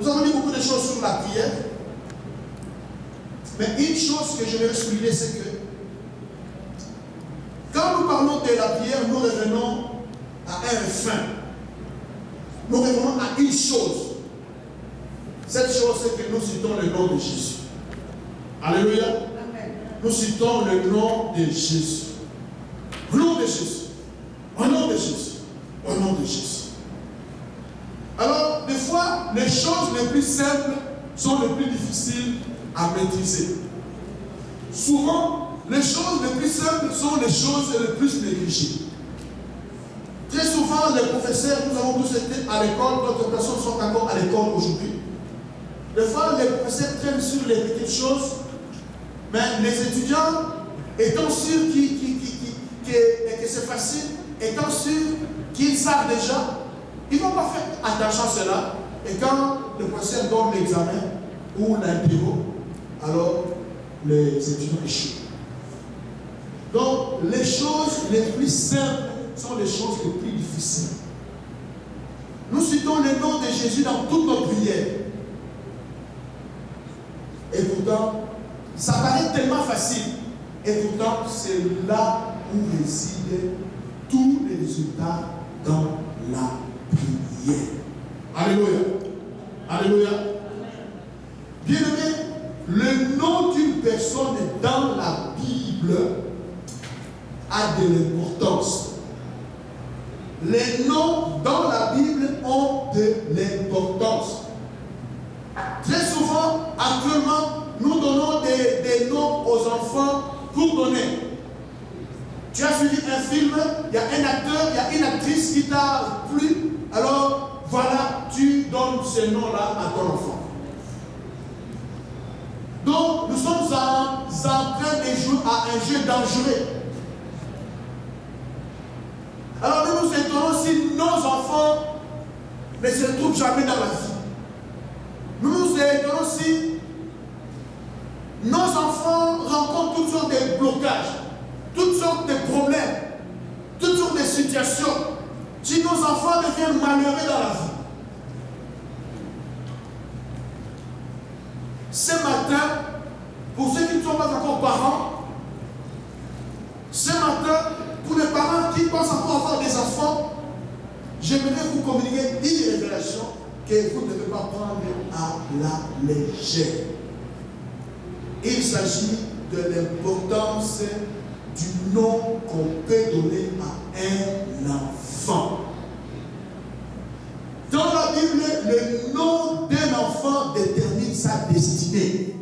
Nous avons dit beaucoup de choses sur la prière. Mais une chose que je vais souligner, c'est que quand nous parlons de la prière, nous revenons à un fin. Nous revenons à une chose. Cette chose, c'est que nous citons le nom de Jésus. Alléluia. Amen. Nous citons le nom de Jésus. Au nom de Jésus. Au nom de Jésus. Au nom de Jésus. Alors, des fois, les choses les plus simples sont les plus difficiles à maîtriser. Souvent, les choses les plus simples sont les choses les plus négligées. Très souvent, les professeurs, nous avons tous été à l'école, d'autres personnes sont encore à l'école aujourd'hui. Des fois, les professeurs traînent sur les petites choses, mais les étudiants, étant sûrs que c'est facile, étant sûrs qu'ils savent déjà, ils ne vont pas faire attention à cela. Et quand le professeur donne l'examen ou l'interro, alors les étudiants échouent. Donc, les choses les plus simples sont les choses les plus difficiles. Nous citons le nom de Jésus dans toutes nos prières. Et pourtant, ça paraît tellement facile. Et pourtant, c'est là où résident tous les résultats dans la prière. Alléluia. Alléluia. Bien-aimé, le nom d'une personne dans la Bible a de l'importance. Les noms dans la Bible ont de l'importance. Très souvent, actuellement, nous donnons des noms aux enfants pour donner. Tu as suivi un film, il y a un acteur, il y a une actrice qui t'a plu, alors voilà, tu donnes ce nom-là à ton enfant. Donc, nous sommes en train de jouer à un jeu dangereux. Alors, nous nous étonnons si nos enfants ne se trouvent jamais dans la vie. Nous nous étonnons si nos enfants rencontrent toutes sortes de blocages, toutes sortes de problèmes, toutes sortes de situations. Si nos enfants deviennent malheureux dans la vie. Ce matin, pour ceux qui ne sont pas encore parents, ce matin, pour les parents qui pensent encore avoir des enfants, j'aimerais vous communiquer une révélation que vous ne devez pas prendre à la légère. Il s'agit de l'importance du nom qu'on peut donner à un enfant. Dans la Bible, le nom d'un enfant détermine sa destinée.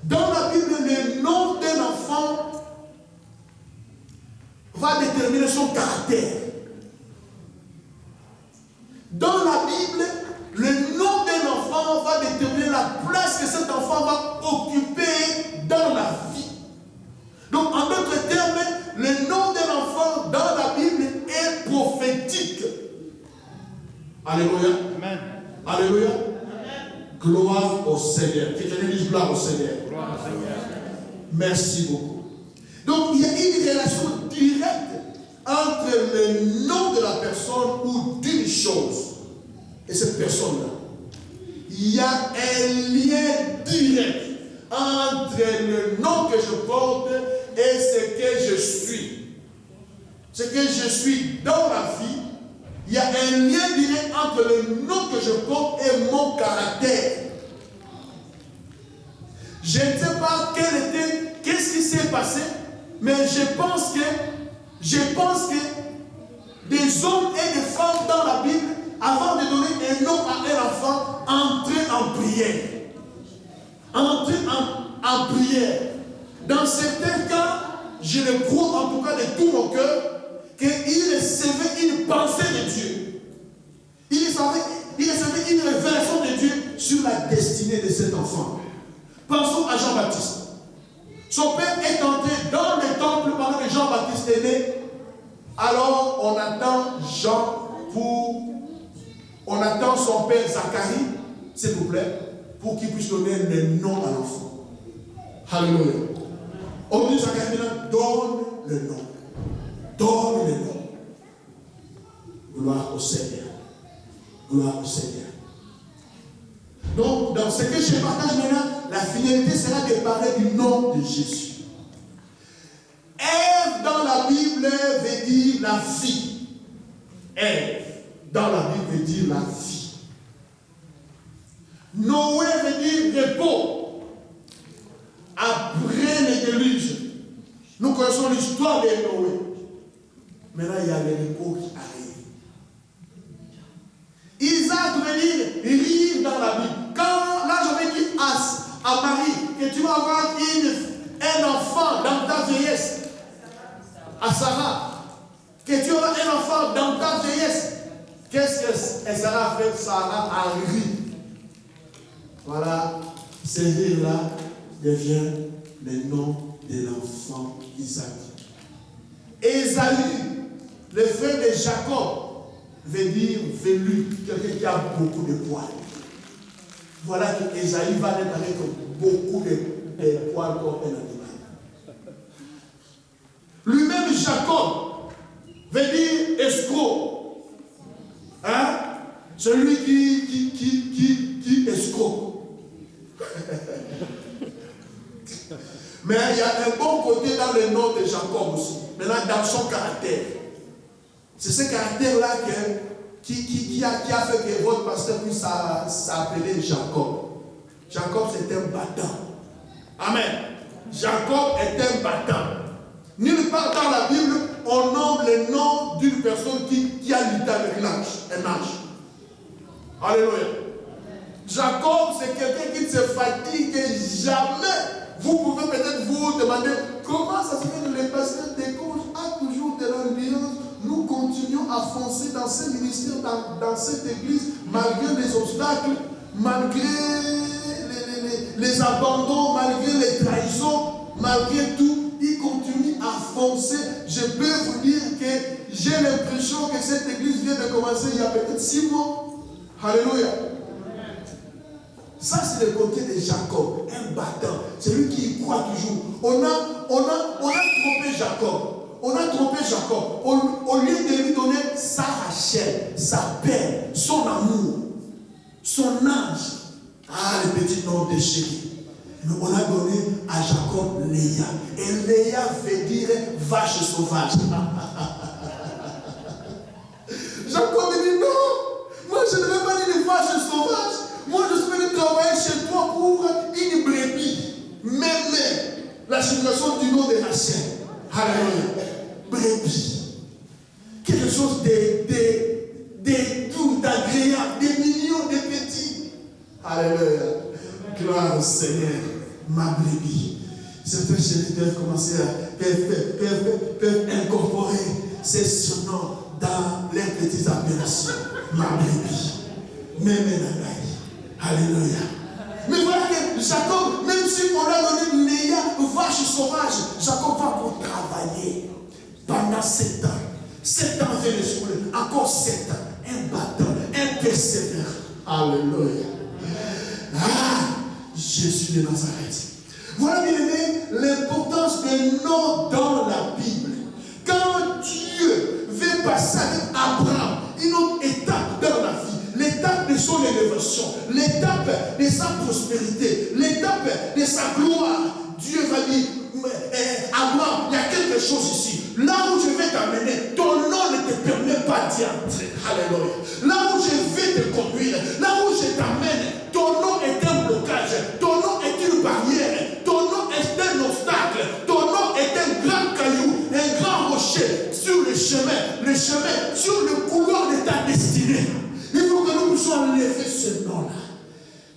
Dans la Bible, le nom d'un enfant va déterminer son caractère. Dans la Bible, le nom d'un enfant va déterminer la place que cet enfant va occuper dans la vie. Donc, en d'autres termes, le nom d'un enfant dans la Bible est prophétique. Alléluia. Amen. Alléluia. Amen. Gloire au Seigneur. Que je dise gloire au Seigneur. Gloire au Seigneur. Merci beaucoup. Donc, il y a une relation directe entre le nom de la personne ou d'une chose et cette personne-là. Il y a un lien direct entre le nom que je porte et ce que je suis. Ce que je suis dans la vie, il y a un lien direct entre le nom que je porte et mon caractère. Je ne sais pas qu'est-ce qui s'est passé, mais je pense que des hommes et des femmes dans la Bible, avant de donner un nom à un enfant, entraient en prière. Entraient en prière. Dans certains cas, je le crois en tout cas de tout mon cœur, qu'il recevait une pensée de Dieu. Il recevait une révélation de Dieu sur la destinée de cet enfant. Pensons à Jean-Baptiste. Son père est entré dans le temple pendant que Jean-Baptiste est né. Alors on attend on attend son père Zacharie, s'il vous plaît, pour qu'il puisse donner le nom à l'enfant. Alléluia. On dit Zacharie maintenant, donne le nom. Donne le nom. Gloire au Seigneur. Gloire au Seigneur. Donc, dans ce que je partage maintenant, la finalité sera de parler du nom de Jésus. Ève dans la Bible veut dire la vie. Ève dans la Bible veut dire la vie. Noé veut dire repos. Après le déluge, nous connaissons l'histoire de Noé. Maintenant, il y a le repos qui arrive. Isaac veut dire rire dans la Bible. Quand là, je vais dire à Marie que tu vas avoir un enfant dans ta vieillesse. À Sarah, que tu auras un enfant dans ta vieillesse. Qu'est-ce que Sarah fait? Sarah a ri. Voilà, ce rire-là devient le nom de l'enfant Isaac. Ésaü, le frère de Jacob, veut dire velu, quelqu'un qui a beaucoup de poils. Voilà que Ésaü va naître avec beaucoup de poils comme un animal. Lui-même, Jacob, veut dire escroc. Hein? Celui qui escroc. Mais il y a un bon côté dans le nom de Jacob aussi. Maintenant, dans son caractère. C'est ce caractère-là qui a fait que votre pasteur puisse s'appeler Jacob. Jacob, c'est un battant. Amen. Jacob est un battant. Nulle part dans la Bible, on nomme le nom d'une personne qui a lutté avec l'ange, un ange. Alléluia. Jacob, c'est quelqu'un qui ne se fatigue jamais. Vous pouvez peut-être vous demander comment ça se fait que le pasteur Décoche a toujours de l'ambiance. Nous continuons à foncer dans ce ministère, dans cette église, malgré les obstacles, malgré les abandons, malgré les trahisons, malgré tout. Il continue à foncer. Je peux vous dire que j'ai l'impression que cette église vient de commencer il y a peut-être 6 mois. Alléluia. Ça, c'est le côté de Jacob, un battant. C'est lui qui y croit toujours. On a trompé Jacob. On a trompé Jacob. Au lieu de lui donner sa Rachel, sa paix, son amour, son ange. Ah, le petit nom de chéri. Mais on a donné à Jacob Léa. Et Léa veut dire vache sauvage. Jacob dit non, moi je ne veux pas dire une vache sauvage. Moi je suis venu travailler chez toi pour une brebis. Même la situation du nom de Rachel. Alléluia. Brebis. Quelque chose de doux, d'agréable, de mignon, de petit. Alléluia. Gloire au Seigneur, ma brebis. Certains chéris peuvent commencer peuvent incorporer ces surnoms dans leurs petites appellations. Ma brebis. Même Alléluia. Mais voilà que Jacob, même si on a donné Léa, vache sauvage, Jacob va pour travailler pendant 7 ans. 7 ans vient de s'écouler, encore 7 ans. Un battant, un persévérant. Alléluia. Ah, Jésus de Nazareth. Voilà, bien aimé, l'importance des noms dans la Bible. Quand Dieu veut passer avec Abraham, une autre étape dans la vie, l'étape de son élévation, l'étape de sa prospérité, l'étape de sa gloire, Dieu va dire, Abraham, il y a quelque chose ici. Là où je vais t'amener, ton nom ne te permet pas d'y entrer. Alléluia. Là où je vais te conduire, là où je t'amène, ton nom est un blocage, ton nom est une barrière, ton nom est un obstacle, ton nom est un grand caillou, un grand rocher sur le chemin sur le couloir de ta destinée. Il faut que nous puissions enlever ce nom-là.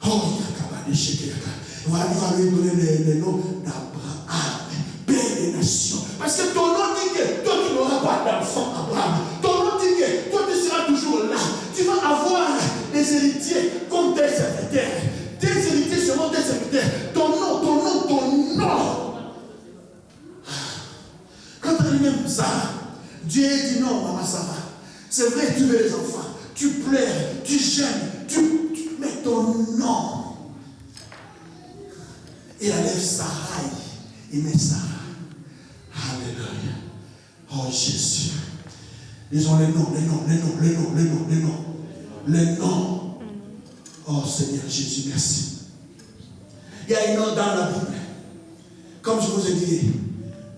Oh, voilà, il va lui donner le nom d'Abraham, père des nations. Parce que ton nom dit que toi tu n'auras pas d'enfant, Abraham. Ton nom dit que toi tu seras toujours là. Tu vas avoir des héritiers comme tes serviteurs. Tes héritiers seront tes serviteurs. Ton nom. Quand tu as lui-même ça, Dieu dit non, maman, ça va. C'est vrai, tu veux les enfants. Tu pleures, tu gênes, mais ton nom. Il enlève Sarai. Il met Sarah. Alléluia. Oh Jésus. Ils ont les noms. Oh Seigneur Jésus, merci. Il y a un nom dans la Bible. Comme je vous ai dit,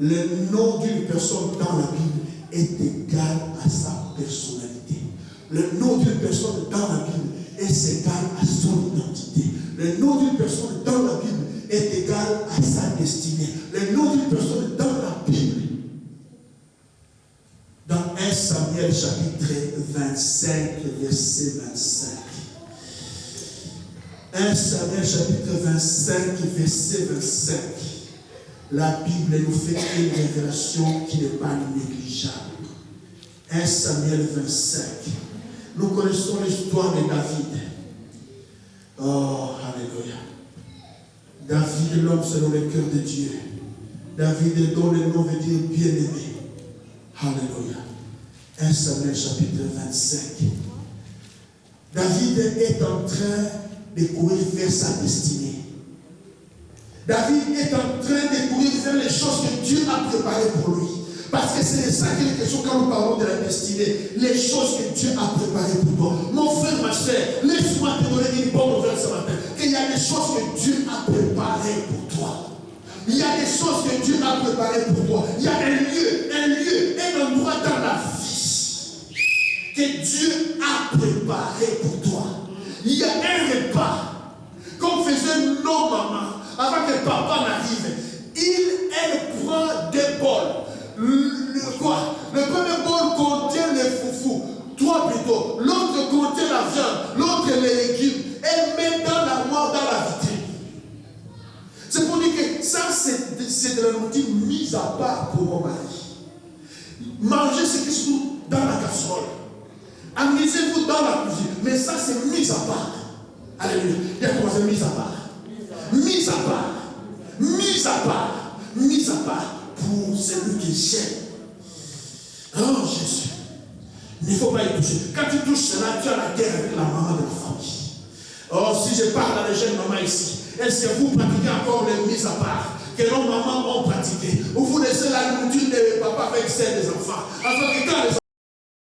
le nom d'une personne dans la Bible est égal à sa personnalité. Le nom d'une personne dans la Bible est égal à son identité. Le nom d'une personne dans la Bible est égal à sa destinée. Le nom d'une personne dans la Bible, dans 1 Samuel chapitre 25, verset 25. 1 Samuel chapitre 25, verset 25. La Bible nous fait une révélation qui n'est pas négligeable. 1 Samuel 25. Nous connaissons l'histoire de David. Oh, alléluia. David, l'homme selon le cœur de Dieu. David, dont le nom veut dire bien-aimé. Alléluia. 1 Samuel chapitre 25. David est en train de courir vers sa destinée. David est en train de courir vers les choses que Dieu a préparées pour lui. Parce que c'est de ça qu'il est question quand nous parlons de la destinée. Les choses que Dieu a préparées pour toi. Mon frère, ma soeur, laisse-moi te donner une bonne nouvelle ce matin. Qu'il y a des choses que Dieu a préparées pour toi. Il y a des choses que Dieu a préparées pour toi. Il y a un endroit dans la vie que Dieu a préparé pour toi. Il y a un repas qu'on faisait nos mamans avant que papa n'arrive. Elle prend des bols. Le premier bol contient les foufous, toi plutôt. L'autre contient la viande, l'autre les légumes. Elle met dans l'armoire, dans la vitrine. C'est pour dire que ça, c'est de la nourriture mise à part pour mon mari. Mangez ce qui se trouve dans la casserole. Amusez-vous dans la cuisine. Mais ça, c'est mis à part. Alléluia. Il y a comment c'est mis à part. Mis à part. Mis à part. Mis à part pour celui qui j'aime. Oh Jésus. Il ne faut pas y toucher. Quand tu touches cela, tu as la guerre avec la maman de la famille. Oh, si je parle à les jeunes mamans ici, est-ce que vous pratiquez encore les mises à part que nos mamans ont pratiquées? Ou vous laissez la nourriture de papa avec celle des enfants? Afin que quand les